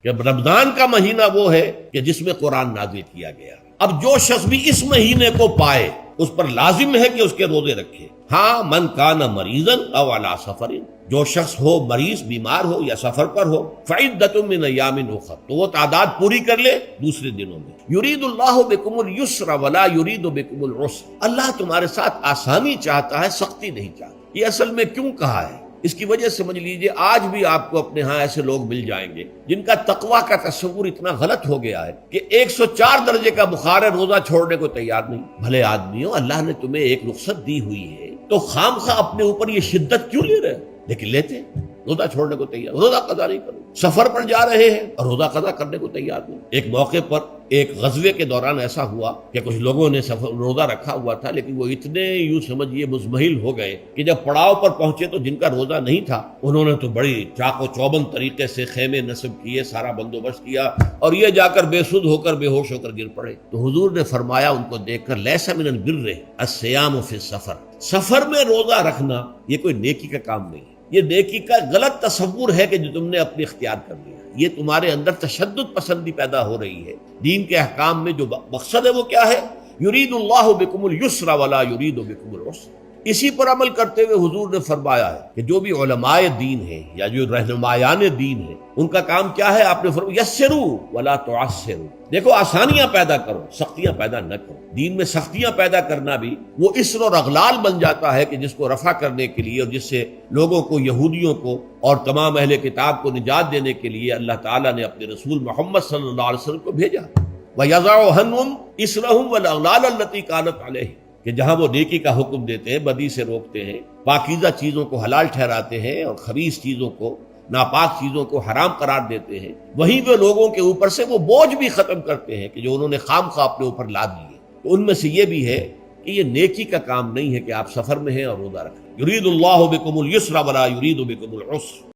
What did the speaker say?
کہ رمضان کا مہینہ وہ ہے کہ جس میں قرآن نازل کیا گیا۔ اب جو شخص بھی اس مہینے کو پائے اس پر لازم ہے کہ اس کے روزے رکھے۔ ہاں، من کان مریضا او علی سفر، جو شخص ہو مریض، بیمار ہو یا سفر پر ہو، فعدۃ من ایام اخر، تو وہ تعداد پوری کر لے دوسرے دنوں میں۔ یرید اللہ بکم اليسر ولا یرید بکم العسر، اللہ تمہارے ساتھ آسانی چاہتا ہے، سختی نہیں چاہتا۔ یہ اصل میں کیوں کہا ہے؟ اس کی وجہ سمجھ لیجئے، آج بھی آپ کو اپنے ہاں ایسے لوگ مل جائیں گے جن کا تقویٰ کا تصور اتنا غلط ہو گیا ہے کہ 104 درجے کا بخار ہے، روزہ چھوڑنے کو تیار نہیں۔ بھلے آدمیوں، اللہ نے تمہیں ایک رخصت دی ہوئی ہے تو خام خواہ اپنے اوپر یہ شدت کیوں لے رہے؟ لیکن لیتے، روزہ چھوڑنے کو تیار، روزہ قضا نہیں کرو۔ سفر پر جا رہے ہیں اور روزہ قضا کرنے کو تیار نہیں۔ ایک موقع پر ایک غزوے کے دوران ایسا ہوا کہ کچھ لوگوں نے روزہ رکھا ہوا تھا، لیکن وہ اتنے یوں سمجھیے مزمحل ہو گئے کہ جب پڑاؤ پر پہنچے تو جن کا روزہ نہیں تھا انہوں نے تو بڑی چاق و چوبند طریقے سے خیمے نصب کیے، سارا بندوبست کیا، اور یہ جا کر بے سدھ ہو کر بے ہوش ہو کر گر پڑے۔ تو حضور نے فرمایا ان کو دیکھ کر، لیس من البر الصیام فی السفر، سفر میں روزہ رکھنا یہ کوئی نیکی کا کام نہیں ہے، یہ نیکی کا غلط تصور ہے کہ جو تم نے اپنے اختیار کر لیا۔ یہ تمہارے اندر تشدد پسندی پیدا ہو رہی ہے۔ دین کے احکام میں جو مقصد ہے وہ کیا ہے؟ یرید اللہ بکم اليسر ولا یرید بکم العسر۔ اسی پر عمل کرتے ہوئے حضور نے فرمایا ہے کہ جو بھی علماء دین ہیں یا جو رہنمایان دین ہیں، ان کا کام کیا ہے؟ آپ نے فرمایا یسروا ولا تعسروا، دیکھو آسانیاں پیدا کرو، سختیاں پیدا نہ کرو۔ دین میں سختیاں پیدا کرنا بھی وہ اسر اور اغلال بن جاتا ہے کہ جس کو رفع کرنے کے لیے اور جس سے لوگوں کو، یہودیوں کو اور تمام اہل کتاب کو نجات دینے کے لیے اللہ تعالیٰ نے اپنے رسول محمد صلی اللہ علیہ وسلم کو بھیجا۔ وَيَضَعُ عَنْهُمْ إِصْرَهُمْ وَالْأَغْلَالَ الَّتِي كَانَتْ عَلَيْهِمْ، کہ جہاں وہ نیکی کا حکم دیتے ہیں، بدی سے روکتے ہیں، پاکیزہ چیزوں کو حلال ٹھہراتے ہیں اور خبیث چیزوں کو، ناپاک چیزوں کو حرام قرار دیتے ہیں، وہیں وہ لوگوں کے اوپر سے وہ بوجھ بھی ختم کرتے ہیں کہ جو انہوں نے خام خواہ اپنے اوپر لاد لیے۔ تو ان میں سے یہ بھی ہے کہ یہ نیکی کا کام نہیں ہے کہ آپ سفر میں ہیں اور روزہ رکھیں۔ یرید اللہ بکم اليسر ولا یرید بکم العسر۔